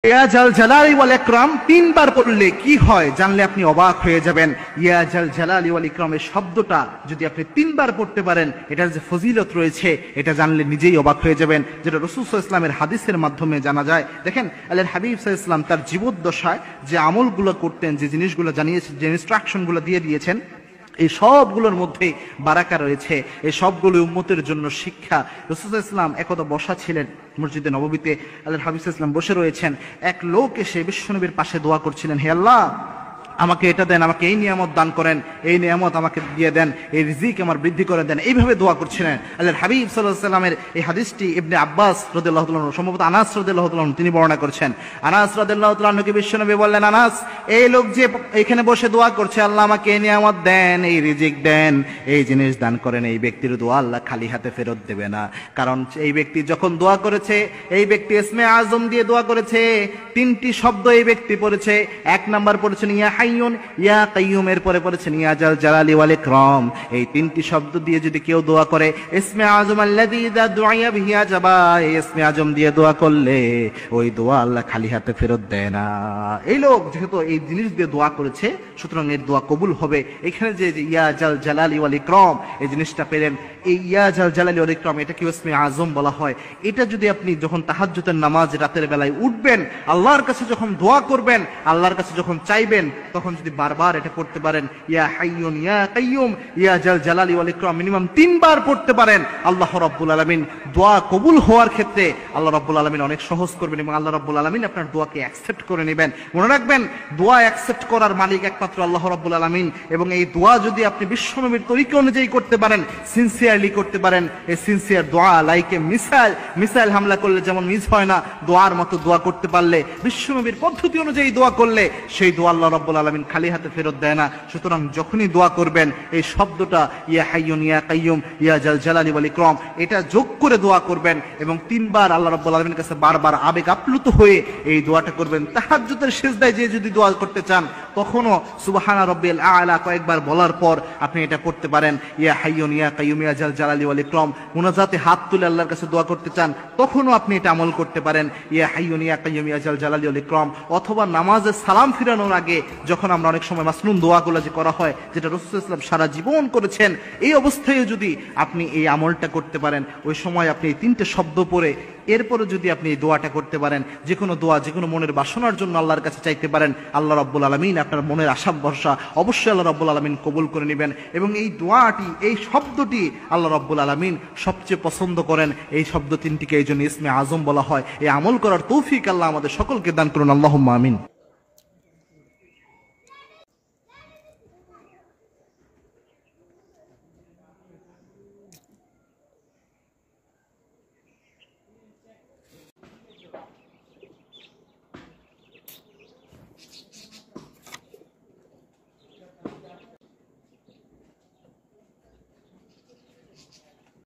ইয়া জাল জালালি ওয়াল ইকরাম তিনবার পড়লে কি হয় জানলে আপনি অবাক হয়ে যাবেন। ইয়া জাল জালালি ওয়াল ইকরাম এই শব্দটা যদি আপনি তিনবার পড়তে পারেন, এটার যে ফজিলত রয়েছে এটা জানলে নিজেই অবাক হয়ে যাবেন, যেটা রাসূল সাল্লাল্লাহু আলাইহি ওয়াসাল্লামের হাদিসের মাধ্যমে জানা যায়। দেখেন আল্লাহর হাবিব সাল্লাল্লাহু আলাইহি ওয়াসাল্লাম তার জীবদ্দশায় যে আমলগুলো করতেন, যে জিনিসগুলো জানিয়েছেন, যে ইনস্ট্রাকশনগুলো দিয়ে দিয়েছেন, এই সবগুলোর মধ্যে বারাকা রয়েছে। এই সবগুলো উম্মতের জন্য শিক্ষা। রাসূল সাল্লাল্লাহু আলাইহি ওয়াসাল্লাম একদা বসা ছিলেন মসজিদে নববীতে, আল্লাহর হাবিব সাল্লাল্লাহু আলাইহি ওয়াসাল্লাম বসে রয়েছেন। এক লোক এসে বিশ্বনবীর পাশে দোয়া করছিলেন, হে আল্লাহ আমাকে এটা দেন, আমাকে এই নিয়ামত দান করেন, এই নিয়ামত আমাকে দিয়ে দেন, এই রিজিক আমার বৃদ্ধি করে দেন, এইভাবে দোয়া করছিলেন। আল্লাহর হাবিব সাল্লাল্লাহু আলাইহি ওয়াসাল্লামের এই হাদিসটি ইবনে আব্বাস রাদিয়াল্লাহু তাআলা আনহু, সম্ভবত আনাস রাদিয়াল্লাহু তাআলা আনহু তিনি বর্ণনা করেছেন। আনাস রাদিয়াল্লাহু তাআলা আনহুকে বিশ্বনবী বললেন, আনাস এই লোক যে এখানে বসে দোয়া করছে, আল্লাহ আমাকে এই নিয়ামত দেন, এই রিজিক দেন, এই জিনিস দান করেন, এই ব্যক্তির দোয়া আল্লাহ খালি হাতে ফেরত দেবে না। কারণ এই ব্যক্তি যখন দোয়া করেছে, এই ব্যক্তি ইসমে আজম দিয়ে দোয়া করেছে, তিনটি শব্দ এই ব্যক্তি পড়েছে। এক নাম্বার পড়েছেন ইয়া হাইয়ুন ইয়া কাইয়ুম, এর পরে পড়েছেন ইয়া জাল জালালি ওয়াল ইকরাম। এই তিনটি শব্দ দিয়ে যদি কেউ দোয়া করে, ইসমে আজম আল্লাযী ইযা দুআয়া বিহি আজাবা, এই ইসমে আজম দিয়ে দোয়া করলে ওই দোয়া আল্লাহ খালি হাতে ফেরত দেয় না। এই লোক যেহেতু এই জিনিস দিয়ে দোয়া করেছে, সুতরাং এর দোয়া কবুল হবে। এখানে যে ইয়া জাল জালালি ওয়াল ইকরাম এই জিনিসটা পেলেন, এই ইয়া জাল জালালি ওয়াল ইকরাম এটা কি ইসমে আজম বলা হয়। এটা যদি আপনি যখন তাহাজ্জুদের নামাজ রাতের বেলায় উঠবেন, আল্লাহর কাছে যখন দোয়া করবেন, আল্লাহর কাছে যখন চাইবেন, তখন যদি বারবার এটা করতে পারেন, ইয়া হাইয়ুন ইয়া কাইয়ুম ইয়া জাল জালালি ওয়াল ইকরাম মিনিমাম 3 বার পড়তে পারেন, আল্লাহ রাব্বুল আলামিন দোয়া কবুল হওয়ার ক্ষেত্রে আল্লাহ রাব্বুল আলামিন অনেক সহজ করবেন এবং আল্লাহ রাব্বুল আলামিন আপনার দোয়াকে অ্যাকসেপ্ট করে নেবেন। মনে রাখবেন, দোয়া অ্যাকসেপ্ট করার মালিক একমাত্র আল্লাহ রাব্বুল আলামিন। এবং এই দোয়া যদি আপনি বিশ্বনবীর তরিকা অনুযায়ী করতে পারেন, সিনসিয়ারলি করতে পারেন, এই সিনসিয়ার দোয়া লাইকে মিসাইল হামলা করলে যেমন মিস হয় না, দোয়ার মতো দোয়া করতে পারলে, বিশ্বনবীর পদ্ধতি অনুযায়ী দোয়া করলে সেই দোয়া আল্লাহ রাব্বুল আলামিন খালি হাতে ফেরত দেয় না। সুতরাং যখনই দোয়া করবেন, এই শব্দটা ইয়া হাইয়ুন ইয়া কাইয়ুম ইয়া জাল জালালি ওয়াল ইকরাম এটা যোগ করে দোয়া করবেন এবং 3 বার আল্লাহ রাব্বুল আলামিনের কাছে বারবার আবেগ আপ্লুত হয়ে এই দোয়াটা করবেন। তাহাজ্জুদের সিজদায় যে যদি দোয়া করতে চান, তখনও সুবহানা রাব্বিয়াল আ'লা কয়েকবার বলার পর আপনি এটা করতে পারেন, ইয়া হাইয়ুন ইয়া কাইয়ুম ইয়া জাল জালালি ওয়াল ইকরাম। মুনাজাতে হাত তুলে আল্লাহর কাছে দোয়া করতে চান, তখনও আপনি এটা আমল করতে পারেন, ইয়া হাইয়ুন ইয়া কাইয়ুম ইয়া জাল জালালি ওয়াল ইকরাম। অথবা নামাজে সালাম ফিরানোর আগে যখন আমরা অনেক সময় মাসনুন দোয়াগুলো যে করা হয়, যেটা রাসূল সাল্লাল্লাহু আলাইহি ওয়াসাল্লাম সারা জীবন করেছেন, এই অবস্থায় যদি আপনি এই আমলটা করতে পারেন, ওই সময় আপনি এই 3টে শব্দ পড়ে এরপরে যদি আপনি এই দোয়াটা করতে পারেন, যে কোনো দোয়া, যে কোনো মনের বাসনার জন্য আল্লাহর কাছে চাইতে পারেন, আল্লাহ রাব্বুল আলামিন আপনার মনের আশা ভরসা অবশ্যই আল্লাহ রাব্বুল আলামিন কবুল করে নেবেন। এবং এই দোয়াটি, এই শব্দটি আল্লাহ রাব্বুল আলামিন সবচেয়ে পছন্দ করেন। এই শব্দ 3টিকে এই জন্য ইসমে আজম বলা হয়। এই আমল করার তৌফিক আল্লাহ আমাদের সকলকে দান করুন, আল্লাহুম্মা আমিন।